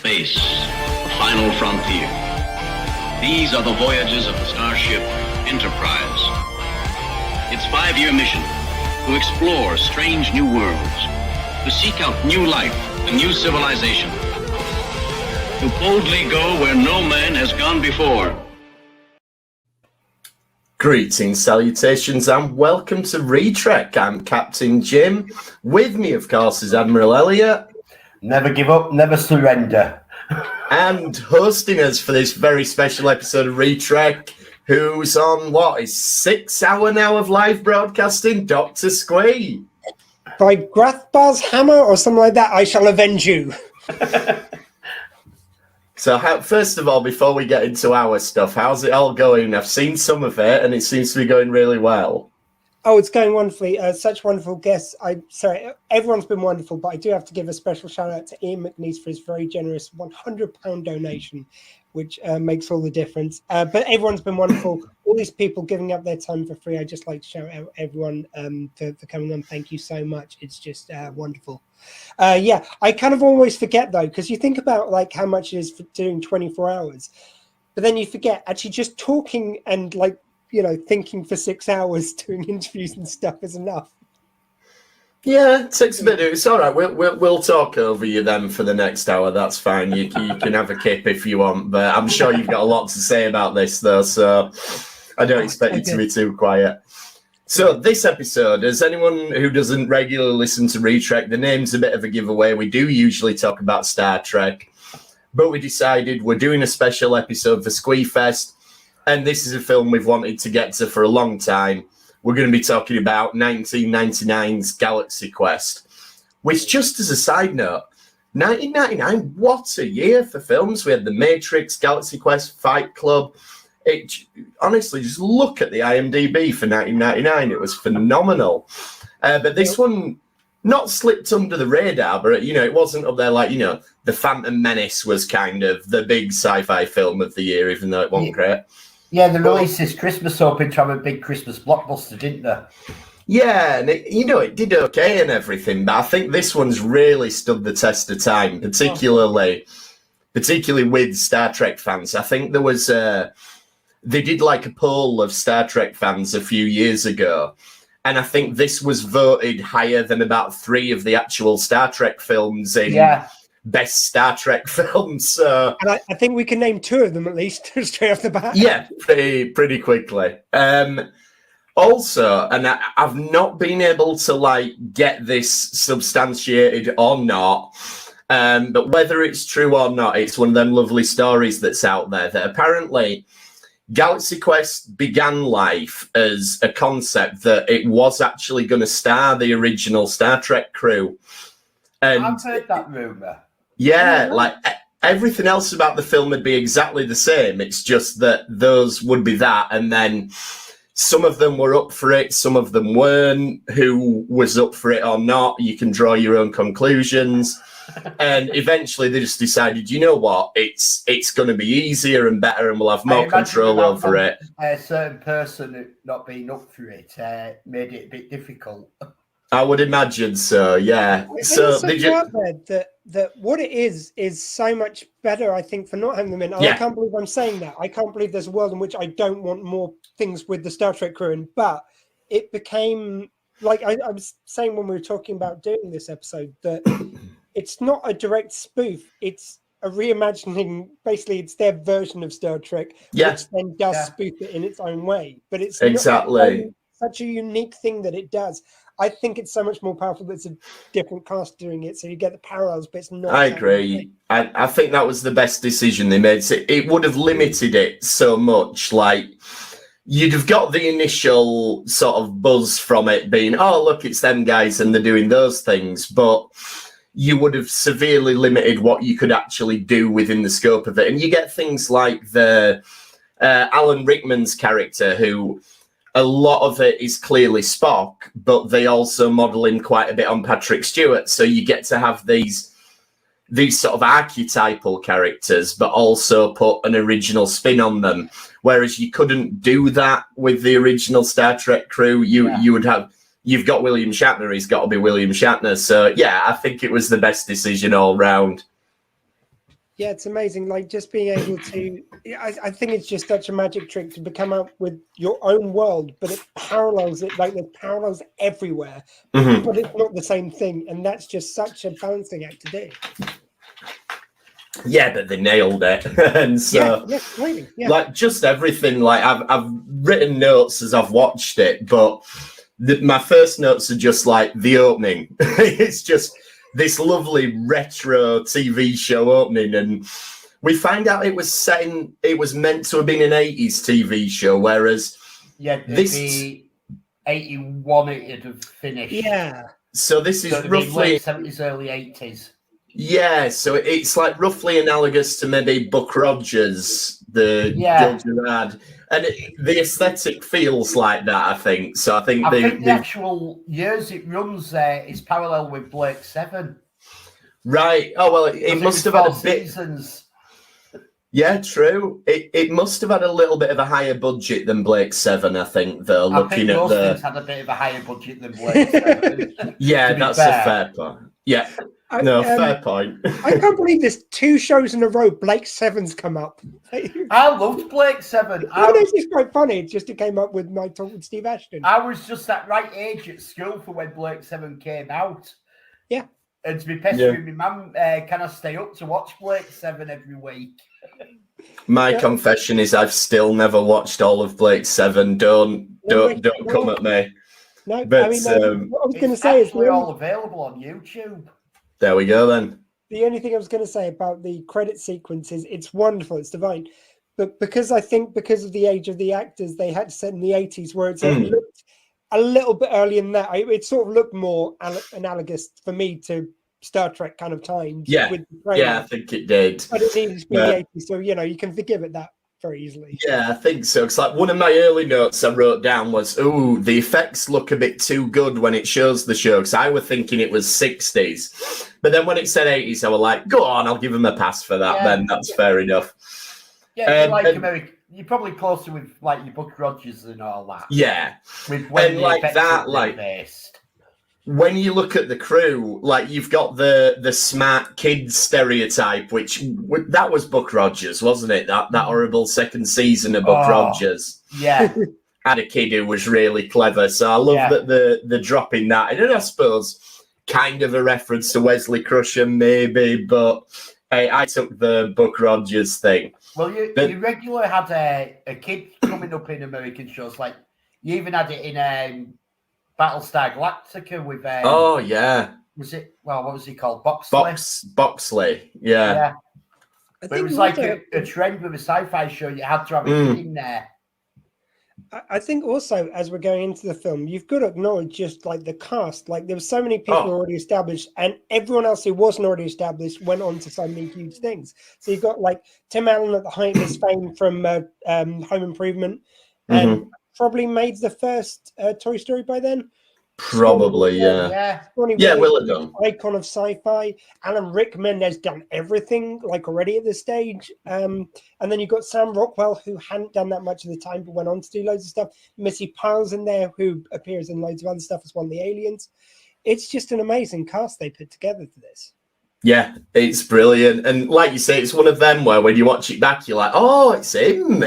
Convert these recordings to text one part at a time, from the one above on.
space, the final frontier. These are the voyages of the starship Enterprise. Its 5-year mission: to explore strange new worlds, to seek out new life and new civilization, to boldly go where no man has gone before. Greetings, salutations, and welcome to Retrek. I'm Captain Jim. With me, of course, is Admiral Elliot. Never give up, never surrender. And hosting us for this very special episode of Retrek, who's on, what, his 6-hour now of live broadcasting, Dr. Squee. By Grathbar's hammer or something like that, I shall avenge you. So first of all, before we get into our stuff, how's it all going? I've seen some of it, and it seems to be going really well. Oh, it's going wonderfully. Such wonderful guests. Everyone's been wonderful, but I do have to give a special shout out to Ian McNeese for his very generous £100 donation, which makes all the difference. But everyone's been wonderful. All these people giving up their time for free. I just like to shout out everyone for coming on. Thank you so much. It's just wonderful. I kind of always forget though, because you think about like how much it is for doing 24 hours, but then you forget actually just talking and like, you know, thinking for 6 hours doing interviews and stuff is enough. Yeah, it takes a bit. It's all right. We'll talk over you then for the next hour. That's fine. You can have a kip if you want, but I'm sure you've got a lot to say about this though, so I don't expect you to be too quiet. So this episode, as anyone who doesn't regularly listen to Retrek, the name's a bit of a giveaway. We do usually talk about Star Trek, but we decided we're doing a special episode for SqueeFest, and this is a film we've wanted to get to for a long time. We're going to be talking about 1999's Galaxy Quest, which, just as a side note, 1999, what a year for films. We had The Matrix, Galaxy Quest, Fight Club. Honestly, just look at the IMDb for 1999. It was phenomenal. But this one not slipped under the radar, but, you know, it wasn't up there like, you know, The Phantom Menace was kind of the big sci-fi film of the year, even though it wasn't great. Yeah, they released this Christmas hoping to have a big Christmas blockbuster, didn't they? Yeah, and it did okay and everything, but I think this one's really stood the test of time, particularly with Star Trek fans. I think there was they did like a poll of Star Trek fans a few years ago, and I think this was voted higher than about 3 of the actual Star Trek films in best Star Trek films. So, and I think we can name 2 of them at least straight off the bat. Yeah, pretty quickly. Also, and I've not been able to like get this substantiated or not, but whether it's true or not, it's one of them lovely stories that's out there that apparently Galaxy Quest began life as a concept that it was actually going to star the original Star Trek crew. And I've heard that rumor. Yeah, like everything else about the film would be exactly the same. It's just that those would be that, and then some of them were up for it, some of them weren't. Who was up for it or not, you can draw your own conclusions. And eventually they just decided, you know what, it's going to be easier and better and we'll have more control over it. A certain person not being up for it made it a bit difficult. I would imagine so, yeah. So did you out there that what it is so much better, I think, for not having them in. I can't believe I'm saying that. I can't believe there's a world in which I don't want more things with the Star Trek crew in, but it became like I was saying when we were talking about doing this episode that it's not a direct spoof, it's a reimagining. Basically, it's their version of Star Trek, which then does spoof it in its own way. But it's exactly such a unique thing that it does. I think it's so much more powerful that it's a different cast doing it, so you get the parallels, but it's not. I agree. I think that was the best decision they made. So it would have limited it so much. Like, you'd have got the initial sort of buzz from it being, oh, look, it's them guys and they're doing those things, but you would have severely limited what you could actually do within the scope of it. And you get things like the Alan Rickman's character, who a lot of it is clearly Spock, but they also model him quite a bit on Patrick Stewart. So you get to have these sort of archetypal characters, but also put an original spin on them. Whereas you couldn't do that with the original Star Trek crew. You would have, you've got William Shatner, he's got to be William Shatner. So yeah, I think it was the best decision all round. Yeah, it's amazing. Like just being able to, I think it's just such a magic trick to come up with your own world, but it parallels it. Like there's parallels everywhere, but it's not the same thing, and that's just such a balancing act to do. Yeah, but they nailed it, and so really, like just everything. Like I've written notes as I've watched it, but my first notes are just like the opening. It's just this lovely retro TV show opening, and we find out it was meant to have been an 80s TV show, whereas the 81 it'd have finished. Yeah. So this is roughly late 70s, early 80s. Yeah, so it's like roughly analogous to maybe Buck Rogers, the Gilded Ad, and the aesthetic feels like that. I think so. I think the actual years it runs is parallel with Blake 7. Right. Oh well, it must have had a bit. Seasons. Yeah, true. It must have had a little bit of a higher budget than Blake 7. I think though. Looking at the had a bit of a higher budget than Blake 7. Yeah, that's a fair point. Yeah. Fair point. I can't believe there's 2 shows in a row. Blake 7's come up. I loved Blake 7. It's quite funny. It just came up with my talk with Steve Ashton. I was just that right age at school for when Blake 7 came out. Yeah. And to be pestering my mum, can I stay up to watch Blake 7 every week? My confession is I've still never watched all of Blake 7. Don't come at me. No, but, I mean, what I was going to say is they're all available on YouTube. There we go then. The only thing I was going to say about the credit sequence is it's wonderful, it's divine. But because of the age of the actors, they had to set in the 80s where it looked a little bit earlier than that. It sort of looked more analogous for me to Star Trek kind of times. Yeah, I think it did. But it needed to be the 80s, so you can forgive it that very easily. Yeah, I think so. It's like one of my early notes I wrote down was, the effects look a bit too good when it shows the show, because I was thinking it was 60s. But then when it said 80s, I was like, go on, I'll give him a pass for that then. That's fair enough. Yeah, America, you're probably closer with like your Buck Rogers and all that. Yeah. With when and like that, like based. When you look at the crew, like you've got the smart kid stereotype, which that was Buck Rogers, wasn't it? That horrible second season of Buck Rogers. Yeah. Had a kid who was really clever. So I love that the dropping that. And I suppose kind of a reference to Wesley Crusher, maybe, but hey, I took the Buck Rogers thing. Well, you regularly had a kid coming up in American shows. Like you even had it in Battlestar Galactica with what was he called? Boxley. Yeah. I But think it was like a trend with a sci-fi show. You had to have a kid in there. I think also as we're going into the film, you've got to acknowledge just like the cast. Like there were so many people already established, and everyone else who wasn't already established went on to so many huge things. So you've got like Tim Allen at the height of his fame from Home Improvement, and probably made the first Toy Story by then. Probably, yeah. Will have done. Icon of sci-fi. Alan Rickman has done everything like already at this stage. And then you've got Sam Rockwell, who hadn't done that much of the time, but went on to do loads of stuff. Missy Pyle's in there, who appears in loads of other stuff as one of the aliens. It's just an amazing cast they put together for this. Yeah, it's brilliant. And like you say, it's one of them where when you watch it back, you're like, oh, it's him.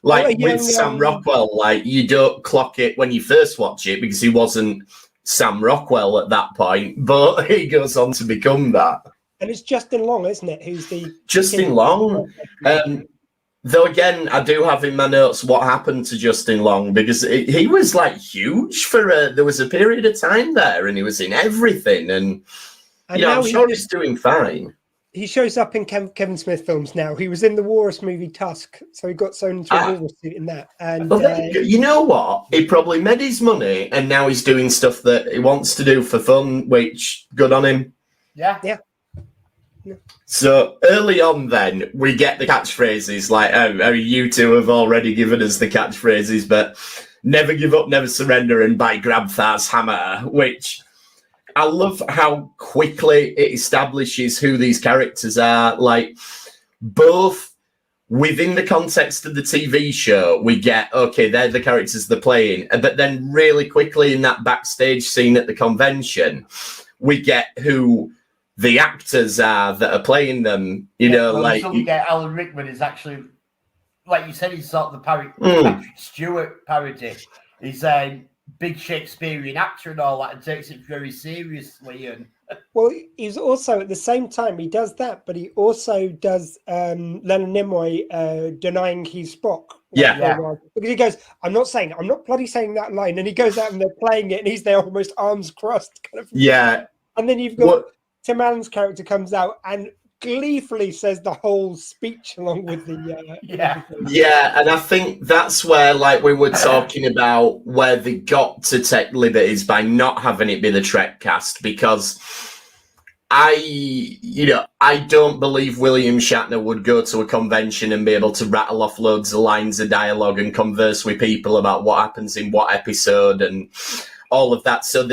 With Sam Rockwell, like you don't clock it when you first watch it because he wasn't Sam Rockwell at that point, but he goes on to become that. And it's Justin Long, isn't it? Who's the Justin Long? Though again, I do have in my notes what happened to Justin Long because he was like huge for there was a period of time there, and he was in everything, and I'm sure he's doing fine. He shows up in Kevin Smith films now. He was in the Walrus movie Tusk, so he got sewn into a walrus suit in that. And you know what? He probably made his money, and now he's doing stuff that he wants to do for fun, which good on him. Yeah. So early on, then we get the catchphrases. Like, you two have already given us the catchphrases, but never give up, never surrender, and by Grabthar's hammer, which. I love how quickly it establishes who these characters are. Like, both within the context of the TV show, we get, okay, they're the characters they're playing. But then really quickly in that backstage scene at the convention, we get who the actors are that are playing them. You know, well, like Alan Rickman is actually, like you said, he's sort of the Patrick Stewart parody. He's a big Shakespearean actor and all that, and takes it very seriously. And well, he's also at the same time he does that, but he also does Leonard Nimoy denying he's Spock. Yeah. Because he goes, I'm not bloody saying that line, and he goes out and they're playing it, and he's there almost arms crossed, kind of. Yeah. And then you've got Tim Allen's character comes out and gleefully says the whole speech along with the yeah, and I think that's where, like, we were talking about where they got to take liberties by not having it be the Trek cast, because I don't believe William Shatner would go to a convention and be able to rattle off loads of lines of dialogue and converse with people about what happens in what episode and all of that. So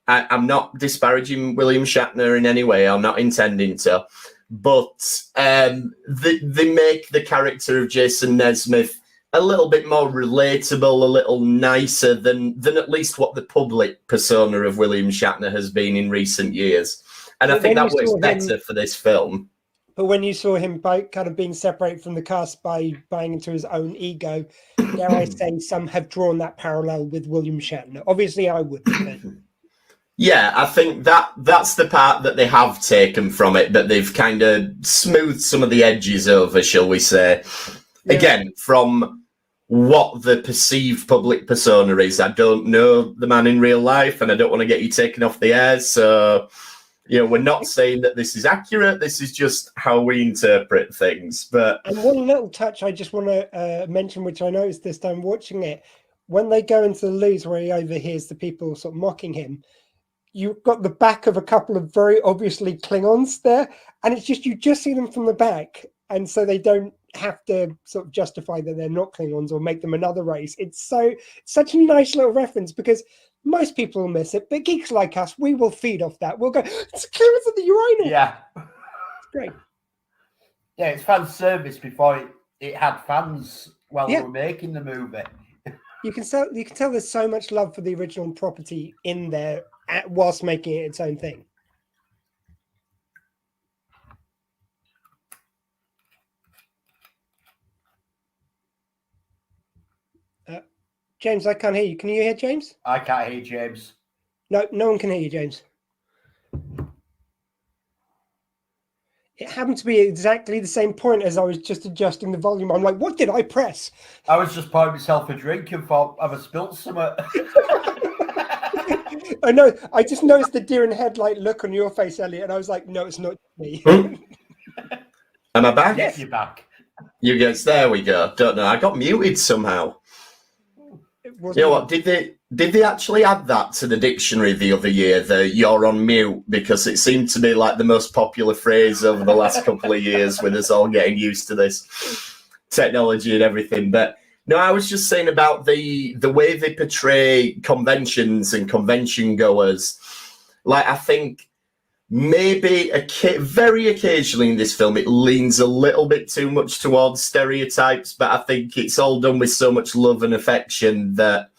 I'm not disparaging William Shatner in any way. I'm not intending to. But they make the character of Jason Nesmith a little bit more relatable, a little nicer than at least what the public persona of William Shatner has been in recent years. And I think that works better for this film. But when you saw him kind of being separated from the cast by buying into his own ego, dare I say, some have drawn that parallel with William Shatner. Obviously, I wouldn't. Yeah, I think that's the part that they have taken from it, that they've kind of smoothed some of the edges over, shall we say. Yeah. Again, from what the perceived public persona is. I don't know the man in real life, and I don't want to get you taken off the air, so... we're not saying that this is accurate. This is just how we interpret things. But and one little touch I just want to mention, which I noticed this time watching it, when they go into the loos where he overhears the people sort of mocking him, you've got the back of a couple of very obviously Klingons there, and it's just you just see them from the back, and so they don't have to sort of justify that they're not Klingons or make them another race. It's such a nice little reference because most people will miss it, but geeks like us, we will feed off that. We'll go, it's clearance of the Uranus. Yeah. It's great. Yeah, it's fan service before it had fans while they were making the movie. You can tell there's so much love for the original property in there whilst making it its own thing. James, I can't hear you. Can you hear James? I can't hear James. No one can hear you, James. It happened to be exactly the same point as I was just adjusting the volume. I'm like, what did I press? I was just pouring myself a drink and thought, have I spilled something? I know. I just noticed the deer in headlight look on your face, Elliot, and I was like, no, it's not me. Am I back? Yes, you're back. You guys, there we go. Don't know. I got muted somehow. You know what? Did they actually add that to the dictionary the other year? The "you're on mute," because it seemed to be like the most popular phrase over the last couple of years, with us all getting used to this technology and everything. But no, I was just saying about the way they portray conventions and convention goers. Like, I think maybe very occasionally in this film it leans a little bit too much towards stereotypes, but I think it's all done with so much love and affection that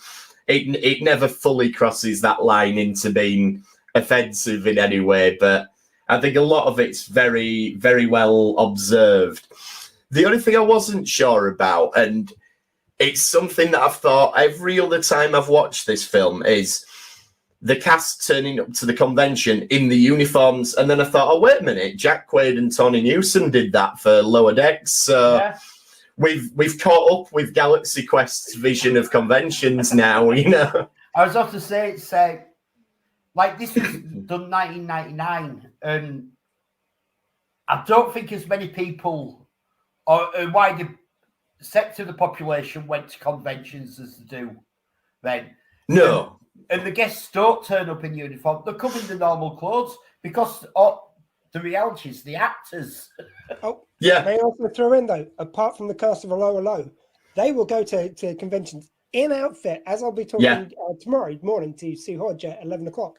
it never fully crosses that line into being offensive in any way. But I think a lot of it's very, very well observed. The only thing I wasn't sure about, and it's something that I've thought every other time I've watched this film, is the cast turning up to the convention in the uniforms. And then I thought, oh, wait a minute, Jack Quaid and Tony Newsom did that for Lower Decks. So yeah. We've caught up with Galaxy Quest's vision of conventions now, you know. I was about to say, it's like this was done 1999, and I don't think as many people or a wider sector of the population went to conventions as they do then. No. And the guests don't turn up in uniform. They come in the normal clothes because the reality is the actors. Oh, yeah. May I also throw in, though, apart from the cast of Hello Hello, they will go to conventions in outfit, as I'll be talking tomorrow morning to Sue Hodge at 11 o'clock.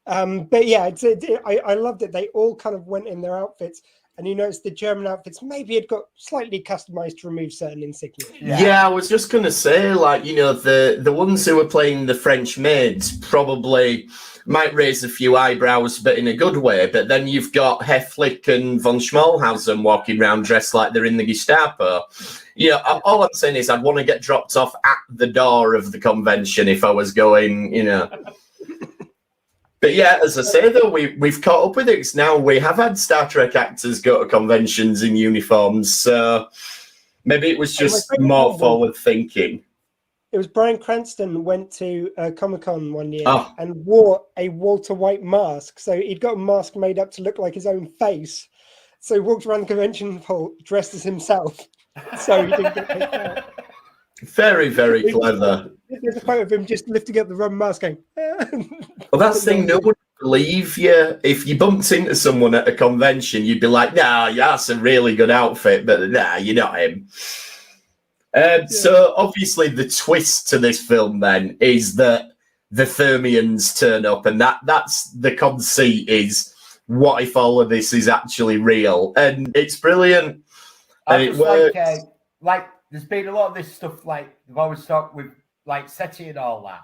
But yeah, I loved it. They all kind of went in their outfits, and you notice the German outfits maybe had got slightly customized to remove certain insignia. Yeah, I was just gonna say, like, you know, the ones who were playing the French maids probably might raise a few eyebrows, but in a good way. But then you've got Heflick and von Schmalhausen walking around dressed like they're in the Gestapo. You know, all I'm saying is I'd want to get dropped off at the door of the convention if I was going, you know. But yeah, as I say though, we've caught up with it. 'Cause now we have had Star Trek actors go to conventions in uniforms, so maybe it was just more forward thinking. It was Bryan Cranston went to Comic-Con one year Oh. and wore a Walter White mask. So he'd got a mask made up to look like his own face. So he walked around the convention hall dressed as himself. So he didn't get picked out. Very, very clever. There's a photo of him just lifting up the rubber mask going, Well, that's the thing, no one would believe you. If you bumped into someone at a convention, you'd be like, nah, yeah, that's a really good outfit, but nah, you're not him. So obviously the twist to this film then is that the Thermians turn up, and that's the conceit is, what if all of this is actually real? And it's brilliant. And it works. Like, there's been a lot of this stuff, like, they've always talked with, like, SETI and all that.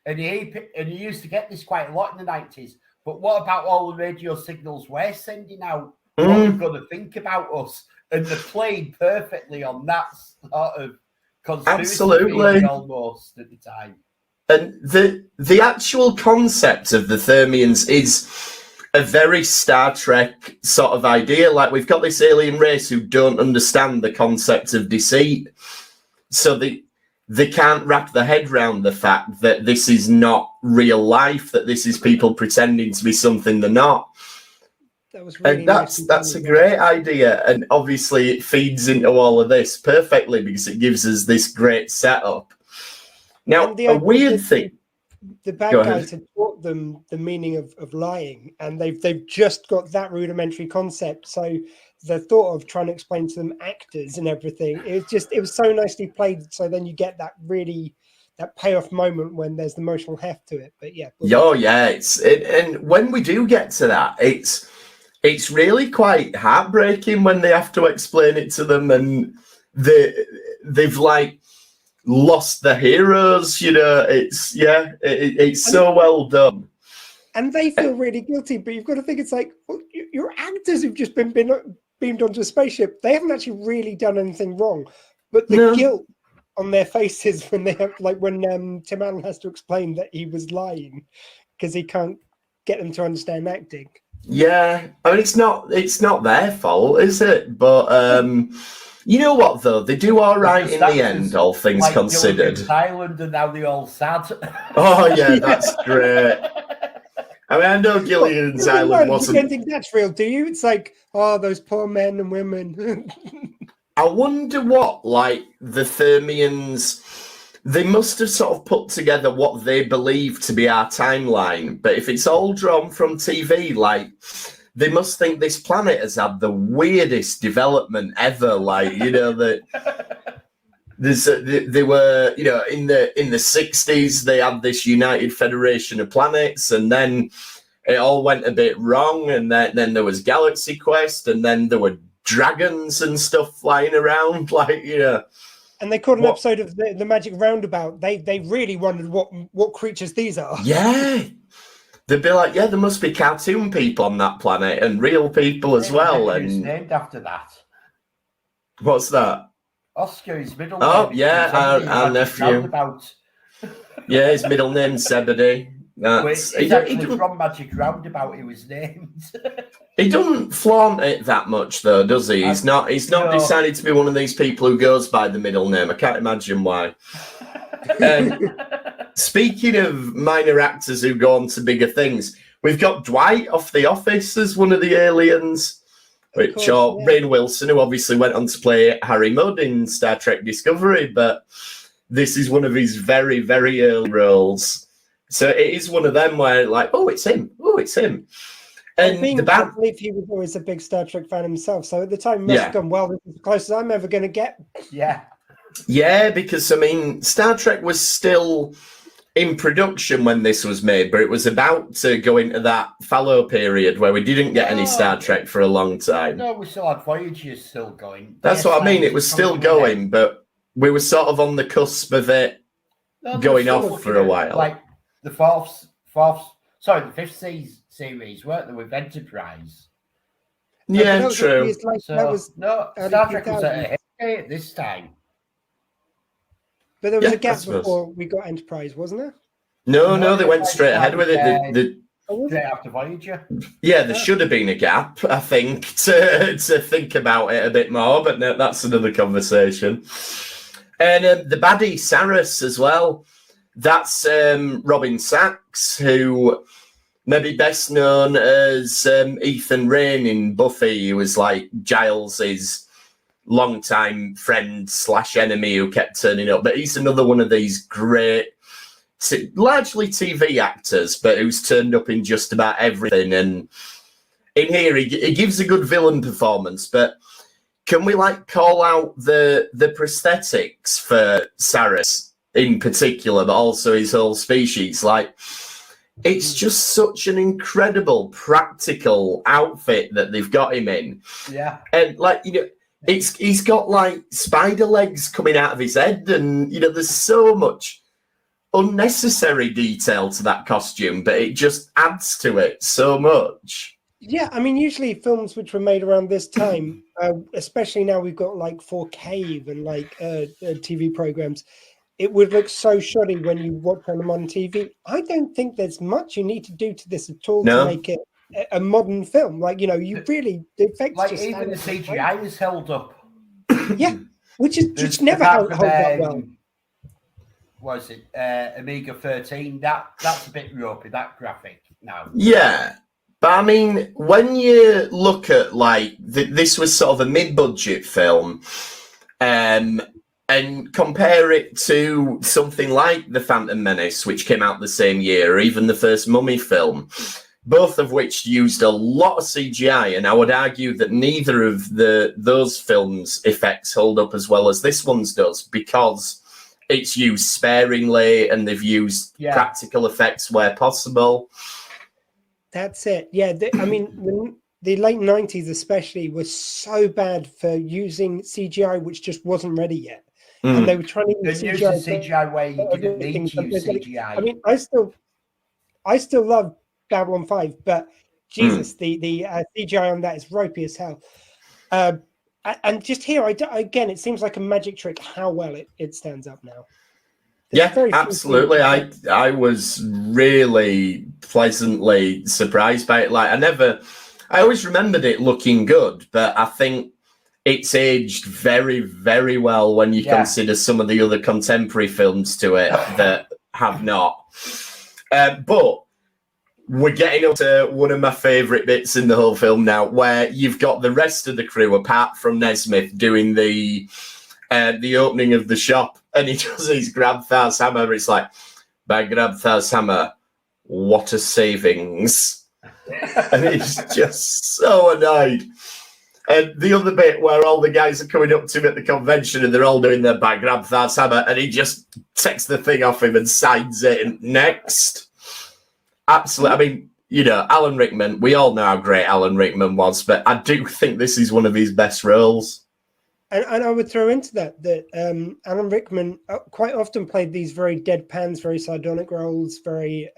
And you used to get this quite a lot in the 90s. But what about all the radio signals we're sending out? What are you going to think about us? And they're playing perfectly on that sort of conspiracy theory almost at the time. And the actual concept of the Thermians is a very Star Trek sort of idea. Like, we've got this alien race who don't understand the concept of deceit. So they can't wrap their head around the fact that this is not real life, that this is people pretending to be something they're not. That was really and that's a great idea. And obviously it feeds into all of this perfectly because it gives us this great setup. Now, a weird thing. The bad guys had taught them the meaning of lying, and they've just got that rudimentary concept. So the thought of trying to explain to them actors and everything, it was so nicely played. So then you get that payoff moment when there's the emotional heft to it. But yeah. Oh yeah, and when we do get to that, it's really quite heartbreaking when they have to explain it to them, and they've like lost the heroes, you know. It's so well done, and they feel really guilty. But you've got to think, it's like, well, you're actors who've just been beamed onto a spaceship. They haven't actually really done anything wrong, but the guilt on their faces when they have, like, when Tim Allen has to explain that he was lying because he can't get them to understand acting. Yeah, I mean, it's not their fault, is it? But you know what, though? They do all right in the end, all things like considered. Thailand, and now they're all sad. Oh, yeah, that's great. I mean, I know Gilligan's Island wasn't... You don't think that's real, do you? It's like, oh, those poor men and women. I wonder what, like, the Thermians... They must have sort of put together what they believe to be our timeline. But if it's all drawn from TV, like... They must think this planet has had the weirdest development ever. Like, you know, that they were, you know, in the 60s, they had this United Federation of Planets, and then it all went a bit wrong. And then there was Galaxy Quest, and then there were dragons and stuff flying around, like, you know. And they caught an episode of the Magic Roundabout. They really wondered what creatures these are. Yeah. They'd be like, yeah, there must be cartoon people on that planet and real people as well. And it's named after that. What's that? Oscar, his middle name. Oh, yeah, our nephew. Yeah, his middle name's Zebedee. It's actually from Magic Roundabout, he was named. He doesn't flaunt it that much, though, does he? He's not decided to be one of these people who goes by the middle name. I can't imagine why. Speaking of minor actors who go on to bigger things, we've got Dwight off The Office as one of the aliens, Rainn Wilson, who obviously went on to play Harry Mudd in Star Trek Discovery, but this is one of his very, very early roles. So it is one of them where, like, oh, it's him. And I believe he was always a big Star Trek fan himself. So at the time, he must have gone, well, this is the closest I'm ever going to get. Yeah. Yeah, because, I mean, Star Trek was still in production when this was made, but it was about to go into that fallow period where we didn't get any Star Trek for a long time. No, we still had Voyager still going. That's what I mean. It was still going, but we were sort of on the cusp of it going off for a while. Like the the fifth series, weren't there, with Enterprise? Yeah, true. Star Trek was at a hit this time. But there was a gap before we got Enterprise, wasn't there? No, they went straight ahead with it. Straight after Voyager. Yeah, there should have been a gap, I think, to think about it a bit more, but no, that's another conversation. And the baddie, Saris, as well. That's Robin Sachs, who maybe best known as Ethan Rayne in Buffy, who was like Giles's longtime friend / enemy who kept turning up. But he's another one of these great, largely TV actors, but who's turned up in just about everything. And in here, he gives a good villain performance. But can we call out the prosthetics for Saris in particular, but also his whole species? It's just such an incredible practical outfit that they've got him in. Yeah. And he's got spider legs coming out of his head, and there's so much unnecessary detail to that costume, but it just adds to it so much. Yeah, I mean, usually films which were made around this time, especially now we've got 4K and TV programs, it would look so shoddy when you watch them on TV. I don't think there's much you need to do to this at all to make it a modern film. You really, the effects just even the CGI is held up. Yeah, which is just never held up well. Was it Amiga 13? That's a bit ropey, that graphic now. Yeah. But I mean, when you look at this was sort of a mid-budget film, and compare it to something like The Phantom Menace, which came out the same year, or even the first Mummy film, both of which used a lot of CGI, and I would argue that neither of those films' effects hold up as well as this one's does, because it's used sparingly and they've used practical effects where possible. That's it. Yeah, the late 90s especially was so bad for using CGI, which just wasn't ready yet. And they were trying to use CGI where you didn't need to use CGI. I mean, I still love Babylon 5, but Jesus, the CGI on that is ropey as hell. And just here, again, it seems like a magic trick how well it stands up now. Absolutely. I was really pleasantly surprised by it. I always remembered it looking good, but I think it's aged very, very well when you consider some of the other contemporary films to it that have not. But we're getting up to one of my favourite bits in the whole film now, where you've got the rest of the crew, apart from Nesmith, doing the opening of the shop, and he does his Grabthar's hammer. It's like, by Grabthar's hammer, what a savings. And he's just so annoyed. And the other bit where all the guys are coming up to him at the convention and they're all doing their by Grabthar's hammer, and he just takes the thing off him and signs it, and next. Absolutely. I mean, Alan Rickman, we all know how great Alan Rickman was, but I do think this is one of his best roles. And I would throw into that Alan Rickman quite often played these very deadpans, very sardonic roles, very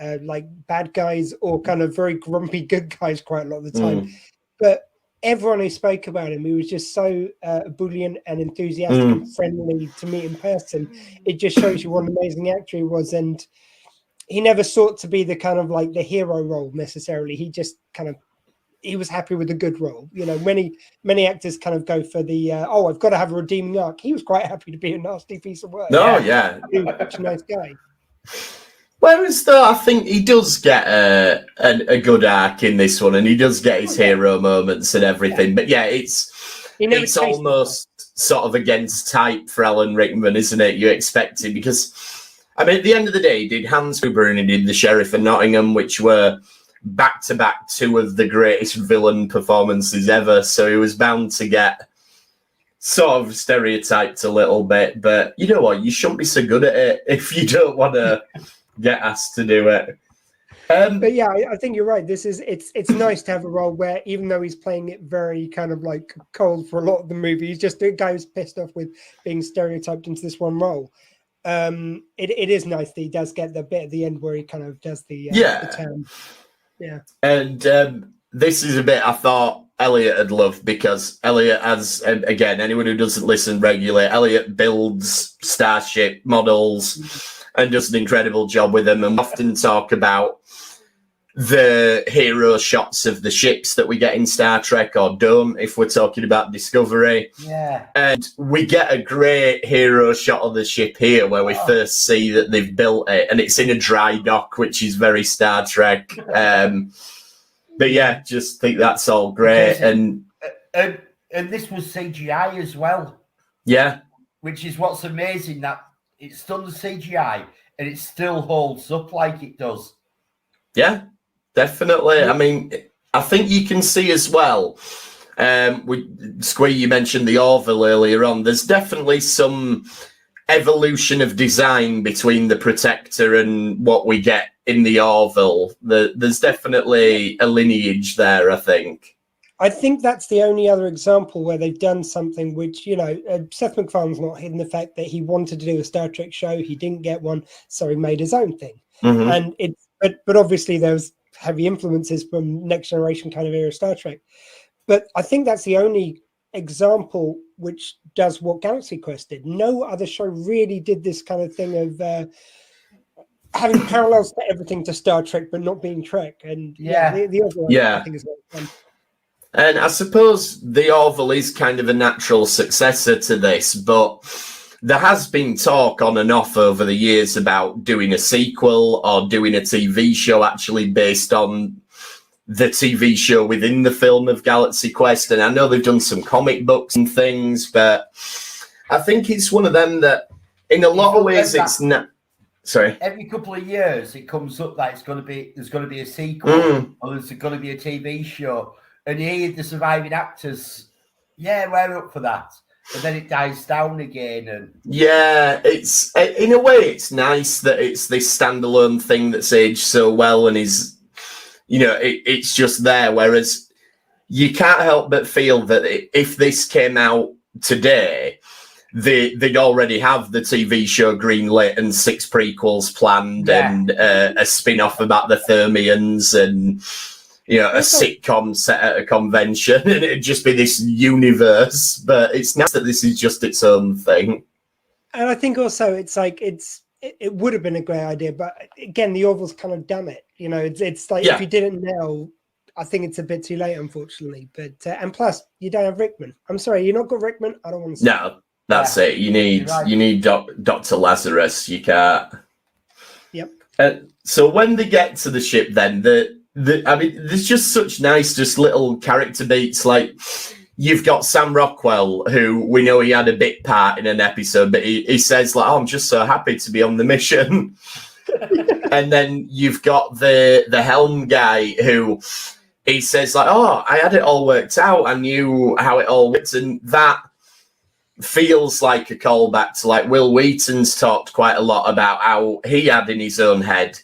bad guys, or kind of very grumpy good guys quite a lot of the time. But everyone who spoke about him, he was just so ebullient and enthusiastic and friendly to meet in person. It just shows you what an amazing actor he was. And he never sought to be the kind of the hero role necessarily. He just he was happy with the good role. Many actors kind of go for the I've got to have a redeeming arc. He was quite happy to be a nasty piece of work. He was such a nice guy. Whereas though I think he does get a good arc in this one, and he does get his hero moments and everything. But it's almost sort of against type for Alan Rickman, isn't it? You expect it, because at the end of the day, he did Hans Gruber and he did The Sheriff of Nottingham, which were back-to-back two of the greatest villain performances ever. So he was bound to get sort of stereotyped a little bit. But you know what? You shouldn't be so good at it if you don't want to get asked to do it. But yeah, I think you're right. It's nice to have a role where, even though he's playing it very kind of like cold for a lot of the movie, he's just a guy who's pissed off with being stereotyped into this one role. It is nice that he does get the bit at the end where he kind of does the term. Yeah. And this is a bit I thought Elliot would love, because Elliot has, again, anyone who doesn't listen regularly, Elliot builds Starship models and does an incredible job with them, and often talk about the hero shots of the ships that we get in Star Trek, or don't, if we're talking about Discovery. Yeah. And we get a great hero shot of the ship here, where we first see that they've built it, and it's in a dry dock, which is very Star Trek. But yeah, just think that's all great. And this was CGI as well. Yeah. Which is what's amazing, that it's done the CGI and it still holds up like it does. Yeah, definitely. I mean, I think you can see as well, Squee, you mentioned the Orville earlier on. There's definitely some evolution of design between the Protector and what we get in the Orville. There's definitely a lineage there, I think. I think that's the only other example where they've done something which, Seth MacFarlane's not hidden the fact that he wanted to do a Star Trek show. He didn't get one, so he made his own thing. Mm-hmm. And but obviously there was heavy influences from Next Generation kind of era Star Trek. But I think that's the only example which does what Galaxy Quest did. No other show really did this kind of thing of having parallels to everything to Star Trek, but not being Trek. And the other one, I think is a lot of fun. And I suppose the Orville is kind of a natural successor to this, but there has been talk on and off over the years about doing a sequel or doing a TV show actually based on the TV show within the film of Galaxy Quest. And I know they've done some comic books and things, but I think it's one of them that in a lot of ways it's not. Sorry. Every couple of years it comes up that there's going to be a sequel or there's going to be a TV show. And you hear the surviving actors, we're up for that. But then it dies down again. And yeah, it's in a way it's nice that it's this standalone thing that's aged so well and is, it's just there. Whereas you can't help but feel that if this came out today, they'd already have the TV show greenlit and 6 prequels planned and a spin-off about the Thermians and a sitcom set at a convention, and it'd just be this universe. But it's nice that this is just its own thing. And I think also it's like it would have been a great idea, but again, the Orville's kind of done it. It's like if you did it now, I think it's a bit too late, unfortunately. But and plus, you don't have Rickman. I'm sorry, you're not got Rickman. I don't want to. No, that's it. You need Dr. Lazarus. You can't. Yep. So when they get to the ship, then there's just such nice, just little character beats. Like you've got Sam Rockwell, who we know he had a bit part in an episode, but he says like, "Oh, I'm just so happy to be on the mission." And then you've got the Helm guy who he says like, "Oh, I had it all worked out. I knew how it all worked," and that feels like a callback to like Will Wheaton's talked quite a lot about how he had in his own head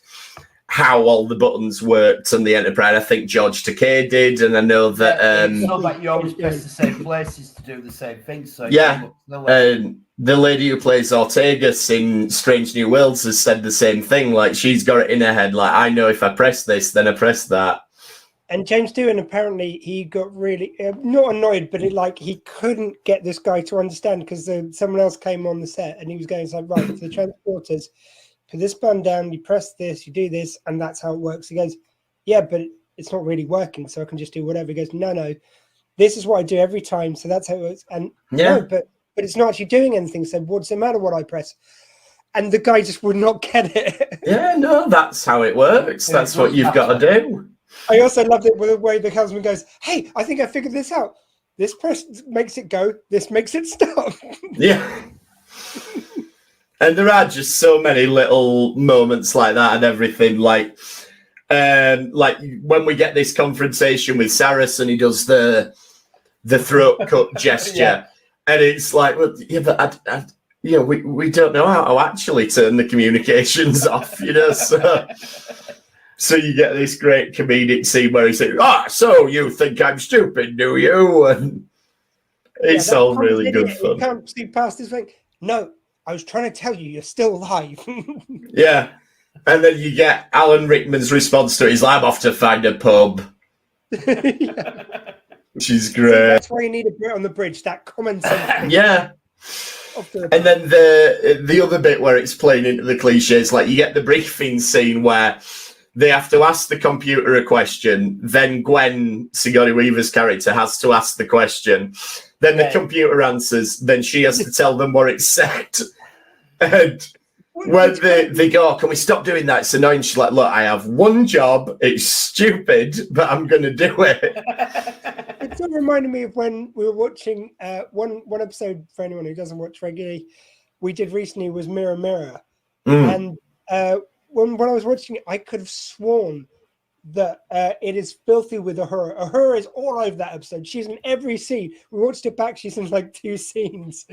how all the buttons worked on the Enterprise. I think George Takei did, and I know that it's not like you always press the same places to do the same thing. So the lady who plays Ortegas in Strange New Worlds has said the same thing. Like she's got it in her head. Like I know if I press this, then I press that. And James Doohan, apparently he got really not annoyed, but he couldn't get this guy to understand because someone else came on the set and he was going like, right, for the transporters, put this button down, you press this, you do this, and that's how it works. He goes, yeah, but it's not really working, so I can just do whatever. He goes, no, this is what I do every time, so that's how it works. And no, but it's not actually doing anything. So what's the matter what I press? And the guy just would not get it. Yeah, no, that's how it works. That's what you've got to do. I also loved it with the way the helmsman goes, hey, I think I figured this out. This press makes it go, this makes it stop. Yeah. And there are just so many little moments like that and everything. Like when we get this confrontation with Saris and he does the throat cut gesture, and it's like, well, yeah, but we don't know how to actually turn the communications off, so you get this great comedic scene where he says, so you think I'm stupid, do you? And it's all really good fun. You can't see past this thing. No, I was trying to tell you, you're still alive. Yeah. And then you get Alan Rickman's response to it. He's like, I'm off to find a pub. Which is great. That's why you need a bit on the bridge, that common sense. Yeah. And then the other bit where it's playing into the cliches, like you get the briefing scene where they have to ask the computer a question, then Gwen, Sigourney Weaver's character, has to ask the question. Then the computer answers, then she has to tell them what it said. And when they go, can we stop doing that? It's annoying. She's like, look, I have one job. It's stupid, but I'm going to do it. It sort of reminded me of when we were watching one episode, for anyone who doesn't watch regularly, we did recently was Mirror Mirror. And when I was watching it, I could have sworn that it is filthy with Uhura. Uhura is all over that episode. She's in every scene. We watched it back. She's in like 2 scenes.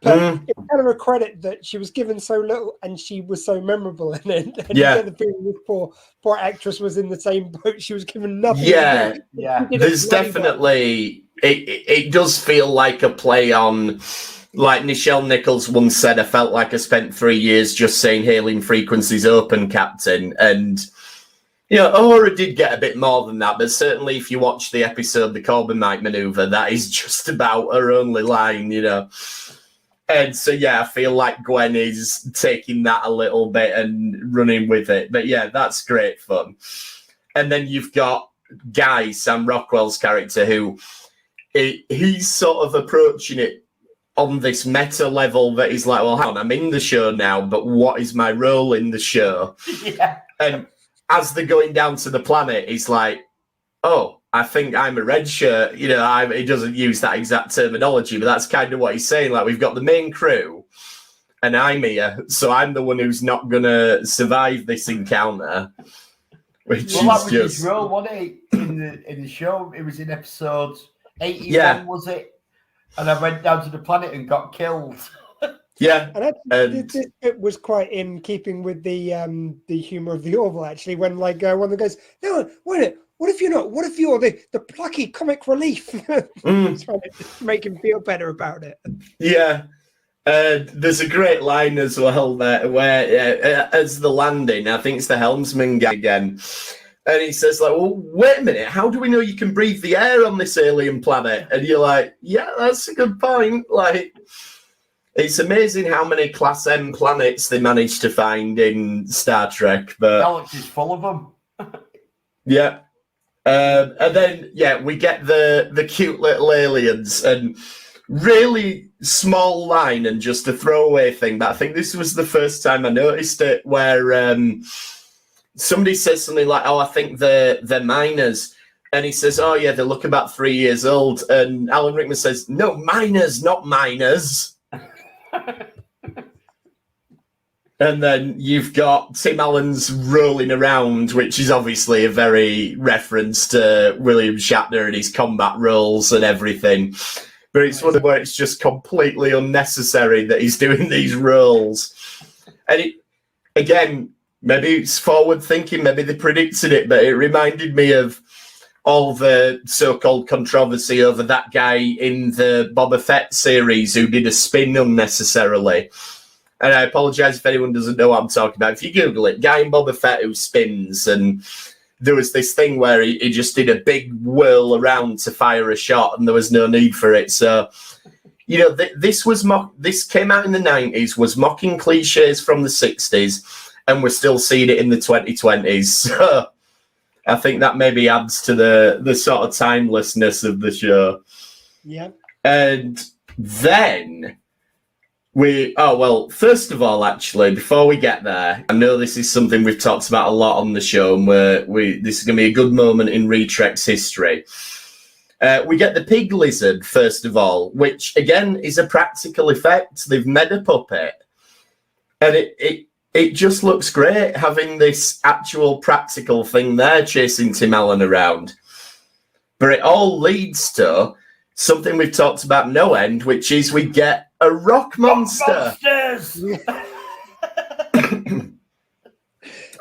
But it's kind of a credit that she was given so little and she was so memorable in it. And you get the feeling this poor actress was in the same boat. She was given nothing. Yeah. There's definitely... It does feel like a play on... Like Nichelle Nichols once said, I felt like I spent 3 years just saying hailing frequencies open, Captain. And, Uhura did get a bit more than that, but certainly if you watch the episode, The Corbomite Maneuver, that is just about her only line, And so, I feel like Gwen is taking that a little bit and running with it. But that's great fun. And then you've got Guy, Sam Rockwell's character, who he's sort of approaching it on this meta level that he's like, well, hang on, I'm in the show now, but what is my role in the show? And as they're going down to the planet, he's like, oh, I think I'm a red shirt. He doesn't use that exact terminology, but that's kind of what he's saying. Like, we've got the main crew, and I'm here, so I'm the one who's not going to survive this encounter. Which that was his role, wasn't it? In the show, it was in episode 81, was it? And I went down to the planet and got killed. And actually, this bit was quite in keeping with the humor of the Orville. Actually, when one of them goes, "No, wait, what if you're not? What if you're the plucky comic relief?" Trying to make him feel better about it. Yeah, there's a great line as well there where, as the landing, I think it's the helmsman guy again. And he says, like, well, wait a minute, how do we know you can breathe the air on this alien planet? And you're like, yeah, that's a good point. Like, it's amazing how many Class M planets they managed to find in Star Trek. But the galaxy's full of them. And then, we get the cute little aliens. And really small line and just a throwaway thing. But I think this was the first time I noticed it where... somebody says something like, oh, I think they're minors. And he says, oh, yeah, they look about 3 years old. And Alan Rickman says, no, minors, not minors. And then you've got Tim Allen's rolling around, which is obviously a very reference to William Shatner and his combat roles and everything. But it's one of where it's just completely unnecessary that he's doing these roles. And again... Maybe it's forward thinking, maybe they predicted it, but it reminded me of all the so-called controversy over that guy in the Boba Fett series who did a spin unnecessarily. And I apologise if anyone doesn't know what I'm talking about. If you Google it, guy in Boba Fett who spins, and there was this thing where he just did a big whirl around to fire a shot and there was no need for it. So, this came out in the 90s, was mocking cliches from the 60s, and we're still seeing it in the 2020s. So I think that maybe adds to the sort of timelessness of the show. Yeah. And then first of all, actually, before we get there, I know this is something we've talked about a lot on the show, and this is going to be a good moment in Retrek's history. We get the pig lizard, first of all, which, again, is a practical effect. They've made a puppet. And it just looks great having this actual practical thing there chasing Tim Allen around. But it all leads to something we've talked about no end, which is we get a rock monster. Monsters!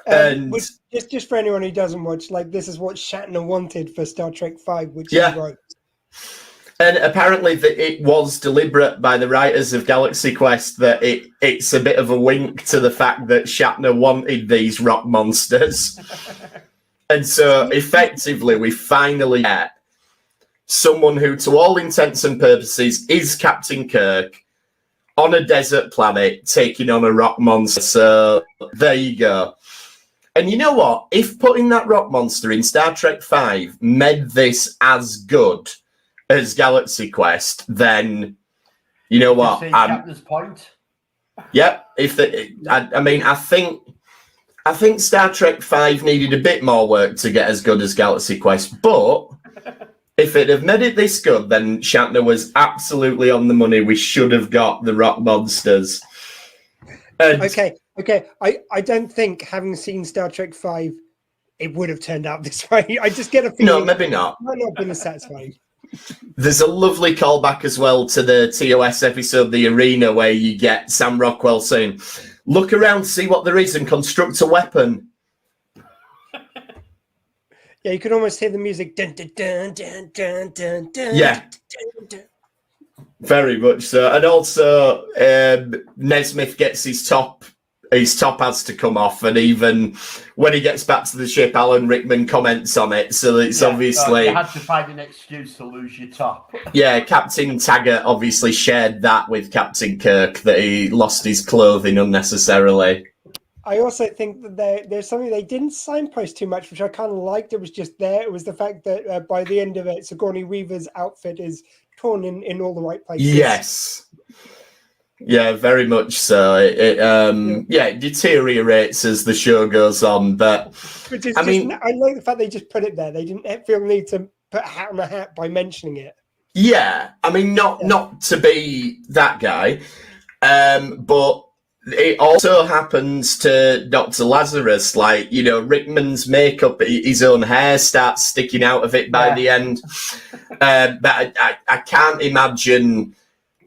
And which, just for anyone who doesn't watch, like, this is what Shatner wanted for Star Trek V, which Yeah. he wrote. And apparently it was deliberate by the writers of Galaxy Quest that it's a bit of a wink to the fact that Shatner wanted these rock monsters. And so effectively we finally get someone who, to all intents and purposes, is Captain Kirk on a desert planet taking on a rock monster. So there you go. And you know what? If putting that rock monster in Star Trek V made this as good as Galaxy Quest, then you know what? Captain's point. Yep. I think Star Trek V needed a bit more work to get as good as Galaxy Quest, but if it had made it this good, then Shatner was absolutely on the money. We should have got the rock monsters. And Okay. I don't think, having seen Star Trek V, it would have turned out this way. I just get a feeling. No, maybe not. I might not have been as satisfying. There's a lovely callback as well to the TOS episode, The Arena, where you get Sam Rockwell saying, "Look around, see what there is, and construct a weapon." Yeah, you could almost hear the music. Dun, dun, dun, dun, dun, dun, dun, Yeah. dun, dun. Very much so. And also, Nesmith gets his top has to come off, and even when he gets back to the ship, Alan Rickman comments on it. So it's obviously you had to find an excuse to lose your top. Yeah, Captain Taggart obviously shared that with Captain Kirk, that he lost his clothing unnecessarily. I also think that there's something they didn't signpost too much, which I kind of liked. It was just there. It was the fact that by the end of it, Sigourney Weaver's outfit is torn in all the right places. Yes. Yeah, very much so. It deteriorates as the show goes on, but Which is I mean, I like the fact they just put it there. They didn't feel the need to put a hat on a hat by mentioning it. yeah, I mean, not to be that guy, but it also happens to Dr. Lazarus. Like, you know, Rickman's makeup, his own hair starts sticking out of it by the end. But I can't imagine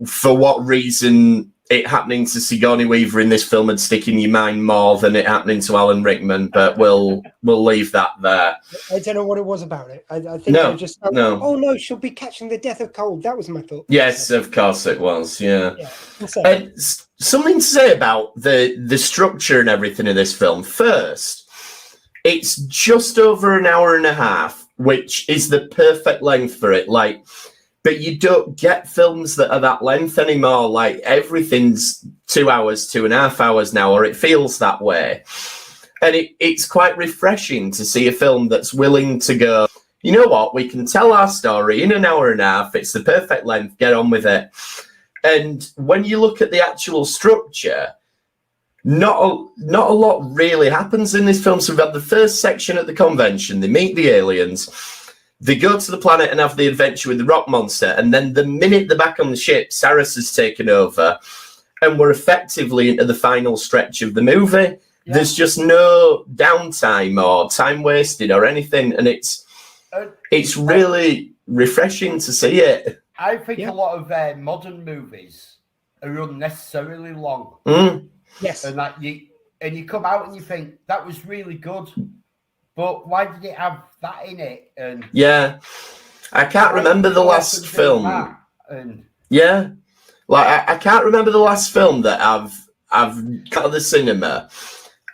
for what reason it happening to Sigourney Weaver in this film would stick in your mind more than it happening to Alan Rickman. But we'll leave that there. I don't know what it was about it. I think No, they just no. Oh no, she'll be catching the death of cold. That was my thought. Yes, of course it was. Yeah. So, And something to say about the structure and everything of this film. First, it's just over an hour and a half, which is the perfect length for it. Like, but you don't get films that are that length anymore. Like, everything's 2 hours, 2.5 hours now, or it feels that way. And it's quite refreshing to see a film that's willing to go, you know what, we can tell our story in an hour and a half. It's the perfect length. Get on with it. And when you look at the actual structure, not a lot really happens in this film. So we've had the first section at the convention. They meet the aliens. They go to the planet and have the adventure with the rock monster. And then the minute they're back on the ship, Saris has taken over. And we're effectively into the final stretch of the movie. Yeah. There's just no downtime or time wasted or anything. And it's really refreshing to see it. I think a lot of modern movies are unnecessarily long. Yes. And that you come out and you think that was really good, but why did it have that in it? And yeah, I can't remember the last film. I can't remember the last film that I've got to the cinema.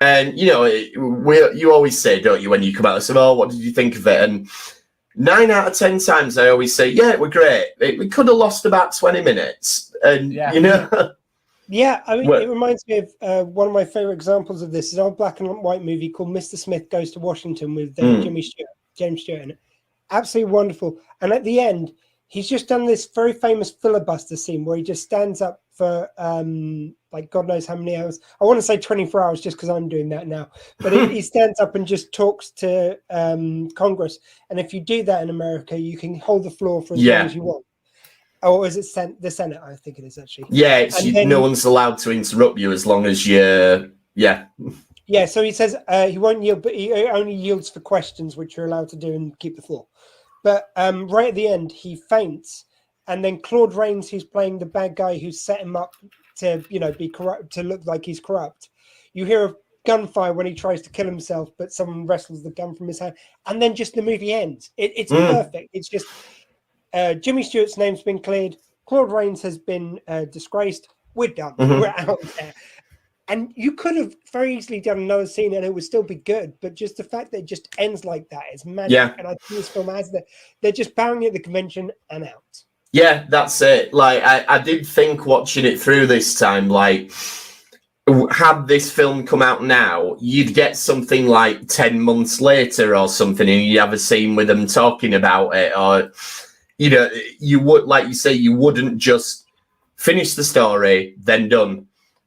And you know, you always say, don't you, when you come out and say, "Oh, what did you think of it?" And 9 out of 10 times, I always say, "Yeah, it was great. We could have lost about 20 minutes." And you know. Yeah, I mean, it reminds me of one of my favorite examples of this is our black and white movie called Mr. Smith Goes to Washington with James Stewart in it. Absolutely wonderful. And at the end, he's just done this very famous filibuster scene where he just stands up for like God knows how many hours. I want to say 24 hours just because I'm doing that now. But he stands up and just talks to Congress. And if you do that in America, you can hold the floor for as long as you want. Or is it the Senate? I think it is actually. Yeah, no one's allowed to interrupt you as long as you're. Yeah. Yeah, so he says he won't yield, but he only yields for questions, which you're allowed to do and keep the floor. But right at the end, he faints, and then Claude Rains, who's playing the bad guy who set him up to, be corrupt, to look like he's corrupt. You hear a gunfire when he tries to kill himself, but someone wrestles the gun from his hand, and then just the movie ends. It's perfect. It's just Jimmy Stewart's name's been cleared. Claude Rains has been disgraced. We're done. We're out there. And you could have very easily done another scene and it would still be good, but just the fact that it just ends like that is magic. Yeah. And I think this film has that. They're just bowing at the convention and out. Yeah, that's it. Like, I did think watching it through this time, like, had this film come out now, you'd get something like 10 months later or something, and you'd have a scene with them talking about it, or, you would, like you say, you wouldn't just finish the story, then done.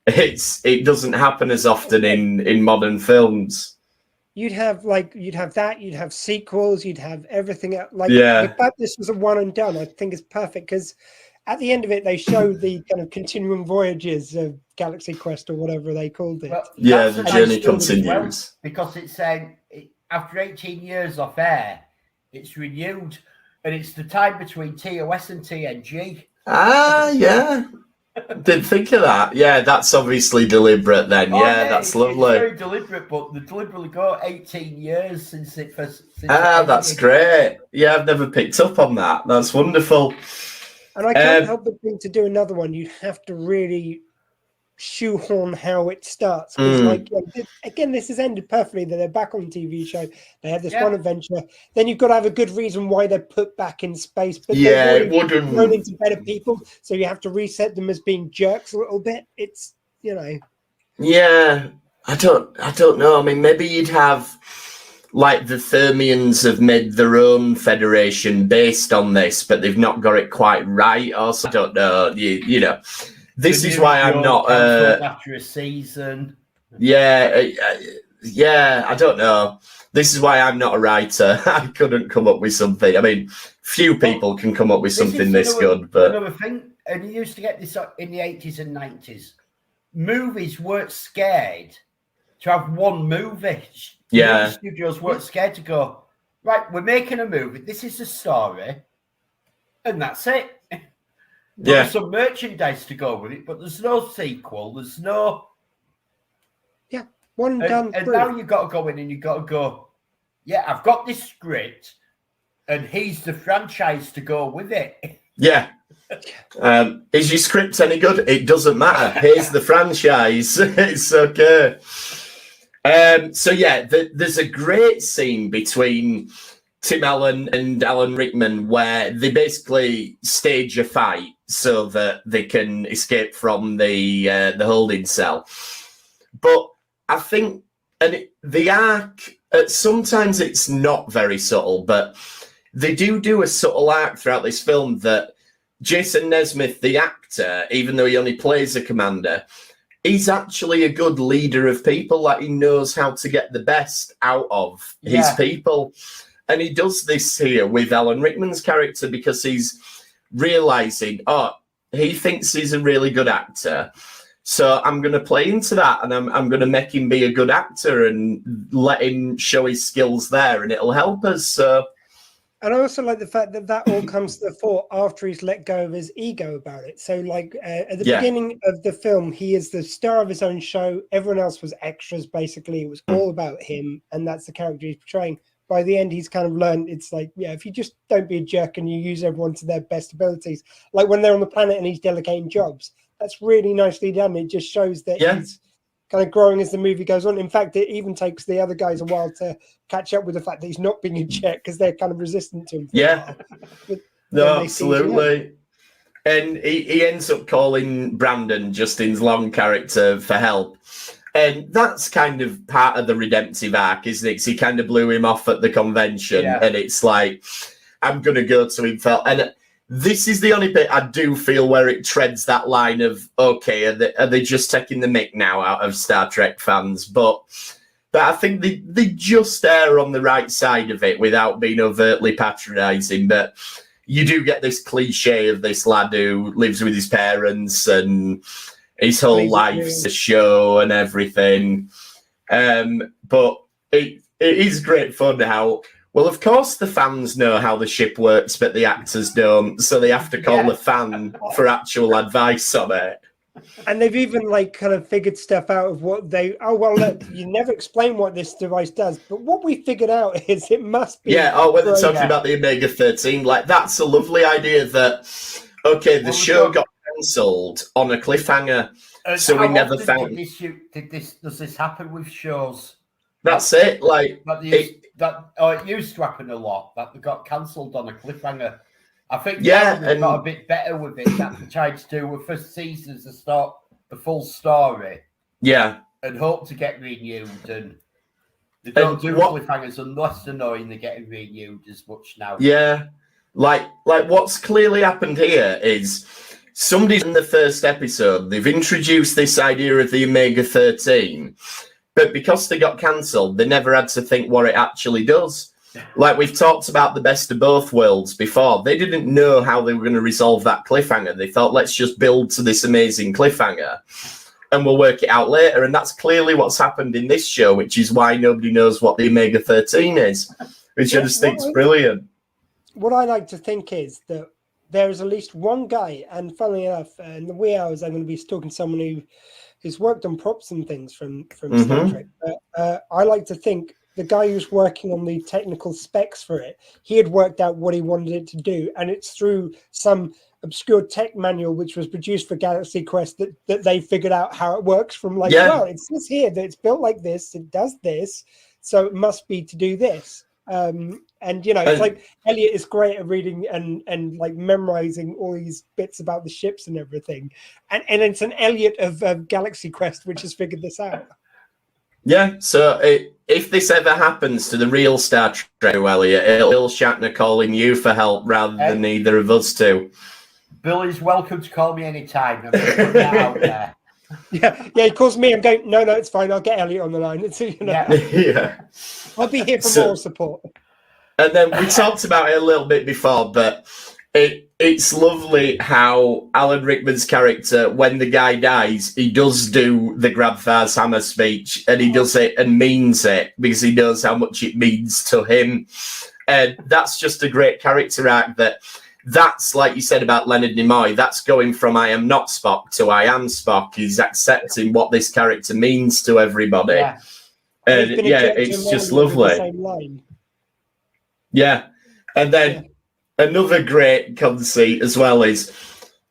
It doesn't happen as often in modern films. You'd have that, you'd have sequels, you'd have everything else. Like, yeah. The fact this was a one and done, I think is perfect, because at the end of it, they show the kind of continuing voyages of Galaxy Quest or whatever they called it. Well, yeah, the journey continues. Well, because it's after 18 years off air, it's renewed, and it's the time between TOS and TNG. Ah, yeah. Didn't think of that. Yeah, that's obviously deliberate then. Yeah, that's lovely. It's very deliberate, but they deliberately go 18 years since it first. That's great. Yeah, I've never picked up on that. That's wonderful. And I can't help but think to do another one, you'd have to really shoehorn how it starts. Because, again, this has ended perfectly. That they're back on the TV show. They have this one adventure. Then you've got to have a good reason why they're put back in space. But it wouldn't grown into better people, so you have to reset them as being jerks a little bit. It's Yeah, I don't know. I mean, maybe you'd have, like, the Thermians have made their own federation based on this, but they've not got it quite right. Or I don't know. This is why I'm not. After a season. Yeah, I don't know. This is why I'm not a writer. I couldn't come up with something. I mean, few people can come up with something this good. But another thing, and you used to get this in the 80s and 90s. Movies weren't scared to have one movie. Yeah. Studios weren't scared to go, right, we're making a movie. This is a story. And that's it. There's some merchandise to go with it, but there's no sequel. There's no... Yeah, one done. And now you've got to go in and you've got to go, yeah, I've got this script, and he's the franchise to go with it. Yeah. Is your script any good? It doesn't matter. Here's the franchise. It's okay. There's a great scene between Tim Allen and Alan Rickman where they basically stage a fight so that they can escape from the holding cell. But I think, the arc, sometimes it's not very subtle, but they do a subtle arc throughout this film that Jason Nesmith, the actor, even though he only plays a commander, he's actually a good leader of people. Like, he knows how to get the best out of his people. And he does this here with Alan Rickman's character because he's realizing, he thinks he's a really good actor. So I'm going to play into that, and I'm going to make him be a good actor and let him show his skills there, and it'll help us. So. And I also like the fact that all comes to the fore after he's let go of his ego about it. So, like, at the beginning of the film, he is the star of his own show. Everyone else was extras, basically. It was all about him, and that's the character he's portraying. By the end, he's kind of learned, it's like, if you just don't be a jerk and you use everyone to their best abilities, like when they're on the planet and he's delegating jobs, that's really nicely done. It just shows that he's kind of growing as the movie goes on. In fact, it even takes the other guys a while to catch up with the fact that he's not being a jerk because they're kind of resistant to him. No, absolutely. And he ends up calling Brandon, Justin's long character, for help. And that's kind of part of the redemptive arc, isn't it? 'Cause he kind of blew him off at the convention, and it's like, I'm going to go to him. And this is the only bit I do feel where it treads that line of, okay, are they just taking the mick now out of Star Trek fans? But I think they just err on the right side of it without being overtly patronising. But you do get this cliche of this lad who lives with his parents and his whole life's a show and everything. But it is great fun how Well, of course the fans know how the ship works, but the actors don't, so they have to call the fan for actual advice on it. And they've even like kind of figured stuff out of what they. Oh well, look, you never explain what this device does, but what we figured out is it must be. Yeah. Oh, when they're talking about the Omega-13, like that's a lovely idea. That the show got cancelled on a cliffhanger, so we never found. Does this happen with shows? That's it. Like it used to happen a lot that they got cancelled on a cliffhanger. I think and got a bit better with it. That they tried to do with first seasons to start the full story. Yeah. And hope to get renewed. And they don't do cliffhangers unless they're knowing they're getting renewed as much now. Yeah. Like what's clearly happened here is somebody in the first episode, they've introduced this idea of the Omega-13, but because they got cancelled, they never had to think what it actually does. Like we've talked about the best of both worlds before. They didn't know how they were going to resolve that cliffhanger. They thought, let's just build to this amazing cliffhanger and we'll work it out later. And that's clearly what's happened in this show, which is why nobody knows what the Omega-13 is, which I just think is brilliant. What I like to think is that there is at least one guy, and funnily enough, in the wee hours, I'm going to be talking to someone who's worked on props and things from Star Trek. But I like to think the guy who's working on the technical specs for it, he had worked out what he wanted it to do, and it's through some obscure tech manual which was produced for Galaxy Quest that they figured out how it works from well, it says here that it's built like this, it does this, so it must be to do this. And it's like Elliot is great at reading and like memorizing all these bits about the ships and everything, and it's an Elliot of Galaxy Quest which has figured this out. Yeah, so if this ever happens to the real Star Trek, Elliot, it'll Shatner calling you for help rather than either of us two. Billy's welcome to call me anytime. I'm just putting that out there. Yeah, he calls me. I'm going, no, it's fine. I'll get Elliot on the line. Yeah. I'll be here for more support. And then we talked about it a little bit before, but it's lovely how Alan Rickman's character, when the guy dies, he does do the grab Thar's hammer speech, and he does it and means it because he knows how much it means to him. And that's just a great character arc that's like you said about Leonard Nimoy, that's going from I am not Spock to I am Spock. He's accepting what this character means to everybody. Yeah. And it's just lovely. Yeah. And then another great conceit as well is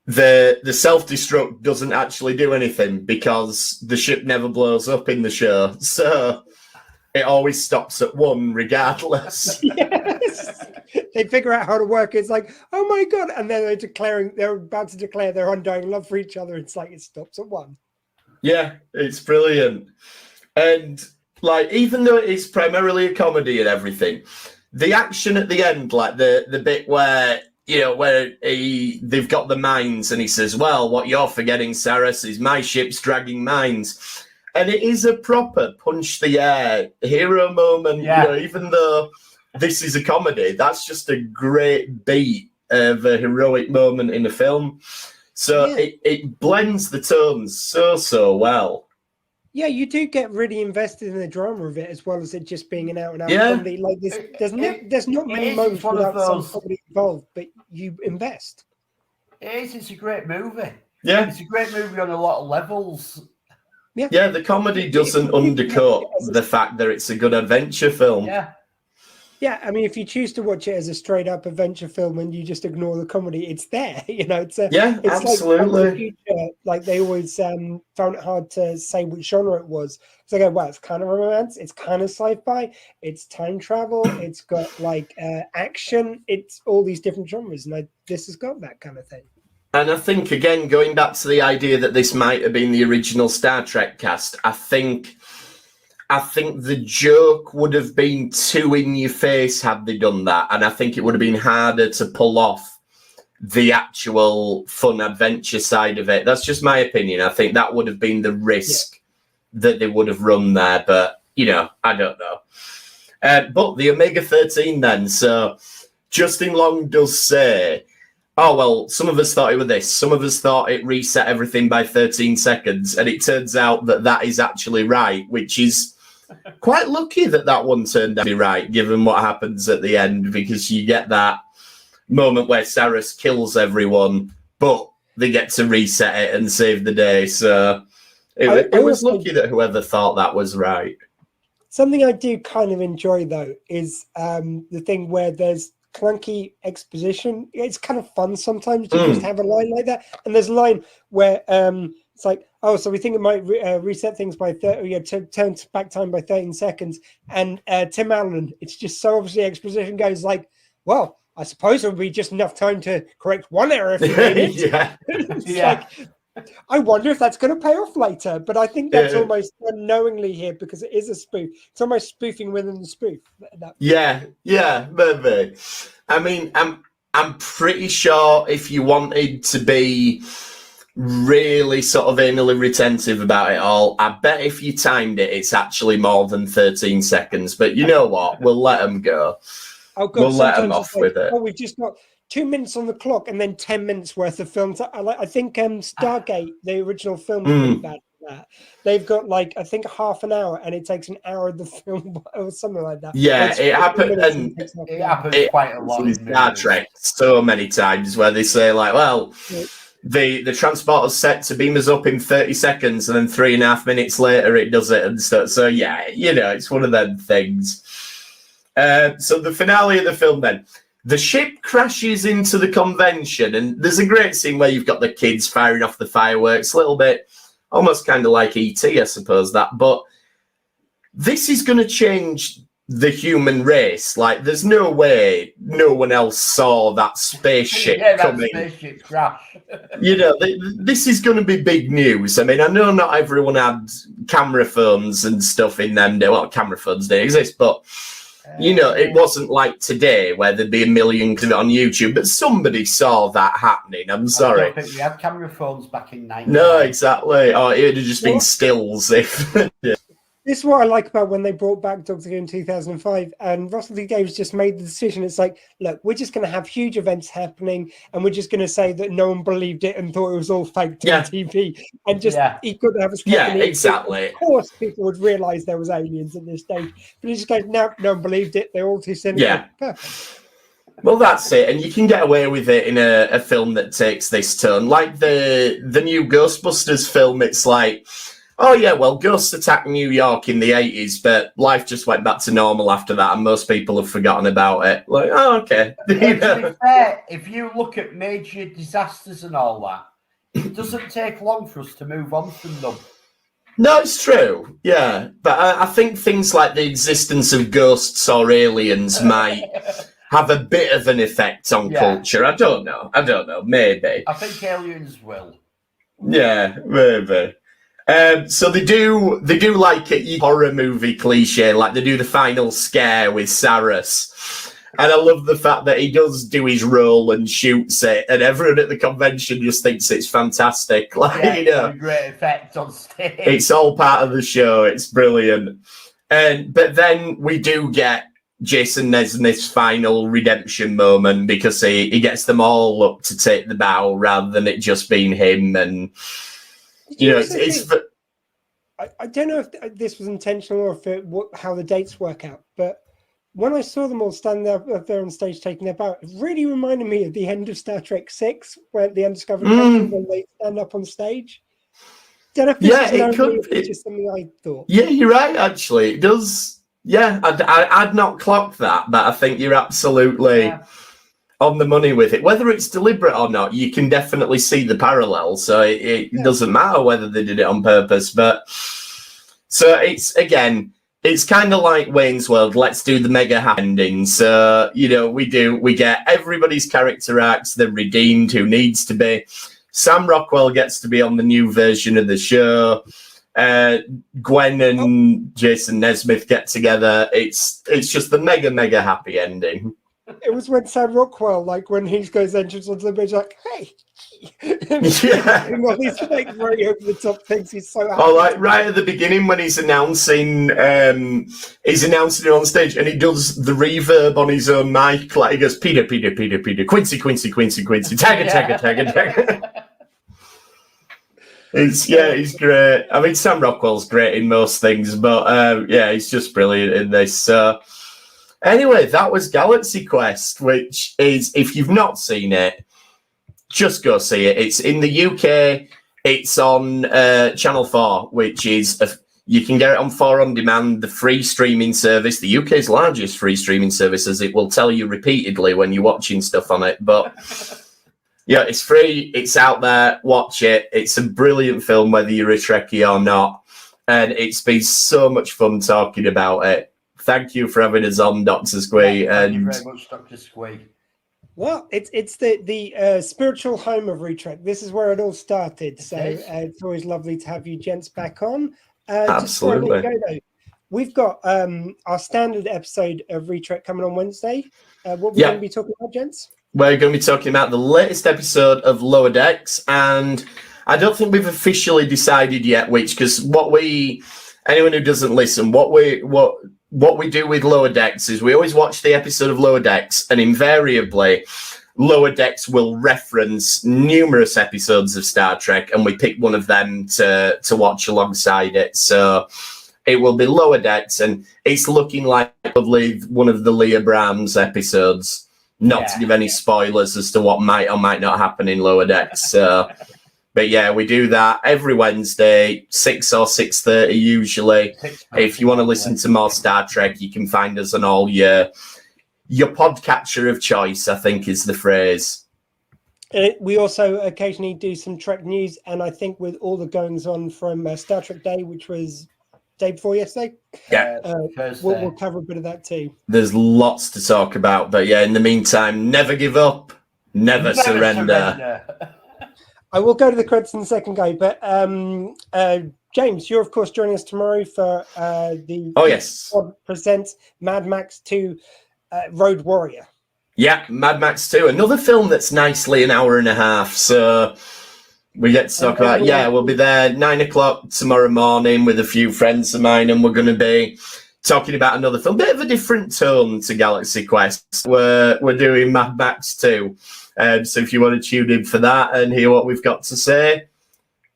the self-destruct doesn't actually do anything because the ship never blows up in the show. So it always stops at 1 regardless. Yes. They figure out how to work. It's like, oh my God. And then they're about to declare their undying love for each other. It's like it stops at 1. Yeah, it's brilliant. And like, even though it is primarily a comedy and everything, the action at the end, like the bit where they've got the mines and he says, well, what you're forgetting, Saras, is my ship's dragging mines. And it is a proper punch the air hero moment. Yeah. Even though this is a comedy, that's just a great beat of a heroic moment in a film. So it blends the tones so well. Yeah, you do get really invested in the drama of it as well as it just being an out-and-out comedy. Like there's not many moments without some comedy involved, but you invest. It is. It's a great movie. Yeah. It's a great movie on a lot of levels. Yeah, the comedy doesn't undercut the fact that it's a good adventure film. Yeah, I mean, if you choose to watch it as a straight-up adventure film and you just ignore the comedy, it's there. It's absolutely. Like they always found it hard to say which genre it was. So I go, well, it's kind of romance, it's kind of sci-fi, it's time travel, it's got like action, it's all these different genres, and this has got that kind of thing. And I think, again, going back to the idea that this might have been the original Star Trek cast, I think the joke would have been too in your face had they done that. And I think it would have been harder to pull off the actual fun adventure side of it. That's just my opinion. I think that would have been the risk that they would have run there. But, I don't know. But the Omega-13 then. So Justin Long does say, oh, well, some of us thought it was this. Some of us thought it reset everything by 13 seconds. And it turns out that is actually right, which is quite lucky that one turned out to be right, given what happens at the end, because you get that moment where Saras kills everyone, but they get to reset it and save the day. So it was lucky that whoever thought that was right. Something I do kind of enjoy, though, is the thing where there's clunky exposition. It's kind of fun sometimes to just have a line like that. And there's a line where it's like, oh, so we think it might reset things by 30, turn back time by 13 seconds. And Tim Allen, it's just so obviously exposition goes like, well, I suppose it would be just enough time to correct one error if you made it. Yeah. Like, I wonder if that's going to pay off later, but I think that's almost unknowingly here because it is a spoof. It's almost spoofing within the spoof. Yeah, maybe. I mean, I'm pretty sure if you wanted to be really sort of anally retentive about it all, I bet if you timed it, it's actually more than 13 seconds. But you know what? We'll let them go. Oh, God, we'll let them off with it. Oh, we've just got 2 minutes on the clock and then 10 minutes worth of films. I think Stargate, the original film, is really bad for that. They've got like, I think half an hour and it takes an hour of the film or something like that. Yeah, it happened. And it happens quite a lot in Star Trek so many times where they say like, well, the transporter's set to beam us up in 30 seconds and then 3.5 minutes later it does it and stuff. So yeah, it's one of them things. So the finale of the film then. The ship crashes into the convention, and there's a great scene where you've got the kids firing off the fireworks, a little bit, almost kind of like E.T., I suppose, that. But this is going to change the human race. Like, there's no way no one else saw that spaceship coming. That spaceship crash. This is going to be big news. I mean, I know not everyone had camera phones and stuff in them. Well, camera phones don't exist, but... it wasn't like today where there'd be a million on YouTube, but somebody saw that happening. I'm sorry. I don't think we had camera phones back in 1990. No, exactly. Oh, it would have just been stills if... This is what I like about when they brought back Doctor Who in 2005, and Russell T Davies just made the decision. It's like, look, we're just going to have huge events happening, and we're just going to say that no one believed it and thought it was all fake on TV, and just he couldn't have a exactly. Of course, people would realise there was aliens at this stage, but he just goes, no one believed it. They're all too cynical. Yeah. Perfect. Well, that's it, and you can get away with it in a film that takes this turn, like the new Ghostbusters film. It's like, oh, yeah, well, ghosts attacked New York in the 80s, but life just went back to normal after that, and most people have forgotten about it. Like, oh, okay. To be fair, if you look at major disasters and all that, it doesn't take long for us to move on from them. No, it's true. Yeah, but I think things like the existence of ghosts or aliens might have a bit of an effect on culture. I don't know. Maybe. I think aliens will. Yeah, maybe. So they do like a horror movie cliche, like they do the final scare with Saras. And I love the fact that he does do his role and shoots it, and everyone at the convention just thinks it's fantastic. Like, it's a great effect on stage. It's all part of the show. It's brilliant. But then we do get Jason Nesmith's final redemption moment because he gets them all up to take the bow rather than it just being him. And I don't know if this was intentional or if how the dates work out, but when I saw them all stand up there on stage taking their bow, it really reminded me of the end of Star Trek 6, where the Undiscovered Country, when they stand up on stage. Don't know if this is just something I thought. Yeah, you're right, actually. It does. Yeah, I'd not clocked that, but I think you're absolutely on the money with it. Whether it's deliberate or not, you can definitely see the parallel. So it doesn't matter whether they did it on purpose. But so it's kind of like Wayne's World. Let's do the mega happy ending. So, we get everybody's character arcs. They're redeemed who needs to be. Sam Rockwell gets to be on the new version of the show. Gwen and Jason Nesmith get together. It's just the mega happy ending. It was when Sam Rockwell, like when he goes entrance onto the bridge, like, hey. He's like very over the top things. He's so happy. Oh, like right at the beginning when he's announcing it on stage and he does the reverb on his own mic, like he goes, Peter, Quincy, Tagger. He's great. I mean, Sam Rockwell's great in most things, but he's just brilliant in this. So anyway, that was Galaxy Quest, which is, if you've not seen it, just go see it. It's in the UK. It's on Channel 4, which is you can get it on 4 On Demand, the free streaming service, the UK's largest free streaming service, as it will tell you repeatedly when you're watching stuff on it. But yeah, it's free. It's out there. Watch it. It's a brilliant film, whether you're a Trekkie or not. And it's been so much fun talking about it. Thank you for having us on, Dr. Squee. Thank you very much, Dr. Squee. Well, it's the spiritual home of Retrek. This is where it all started. So it's always lovely to have you gents back on. Absolutely. Just before I let you go, though, we've got our standard episode of Retrek coming on Wednesday. What we're going to be talking about, gents? We're going to be talking about the latest episode of Lower Decks, and I don't think we've officially decided yet which, because anyone who doesn't listen, what we do with Lower Decks is we always watch the episode of Lower Decks, and invariably Lower Decks will reference numerous episodes of Star Trek, and we pick one of them to watch alongside it. So it will be Lower Decks, and it's looking like probably one of the Leah Brahms episodes. Not to give any spoilers as to what might or might not happen in Lower Decks. But yeah, we do that every Wednesday, 6 or 6:30 usually. If you want to listen to more Star Trek, you can find us on all your podcatcher of choice, I think is the phrase. We also occasionally do some Trek news, and I think with all the goings on from Star Trek Day, which was day before yesterday, we'll cover a bit of that too. There's lots to talk about, but yeah, in the meantime, never give up, never surrender. I will go to the credits in a second, guy, but James, you're of course joining us tomorrow for the presents Mad Max 2 Road Warrior. Yeah, Mad Max 2, another film that's nicely an hour and a half, so we get to talk about, we'll be there 9 o'clock tomorrow morning with a few friends of mine, and we're going to be talking about another film. Bit of a different tone to Galaxy Quest. We're doing Mad Max 2. So if you want to tune in for that and hear what we've got to say,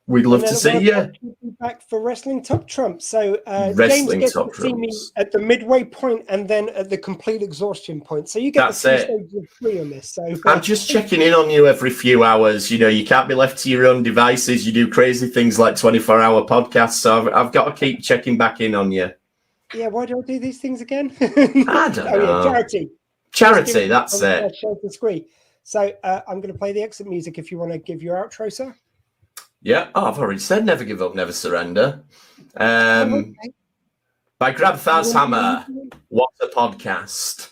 we'd love to see you. Back for Wrestling Top Trump. So James gets to see me at the midway point and then at the complete exhaustion point. So you get the stages of 3 on this. So I'm just checking in on you every few hours. You know, you can't be left to your own devices. You do crazy things like 24-hour podcasts. So I've got to keep checking back in on you. Yeah, why do I do these things again? I don't know. Charity, that's it. So I'm going to play the exit music if you want to give your outro, sir. Yeah, I've already said never give up, never surrender. By Grabthar's Hammer, what a podcast.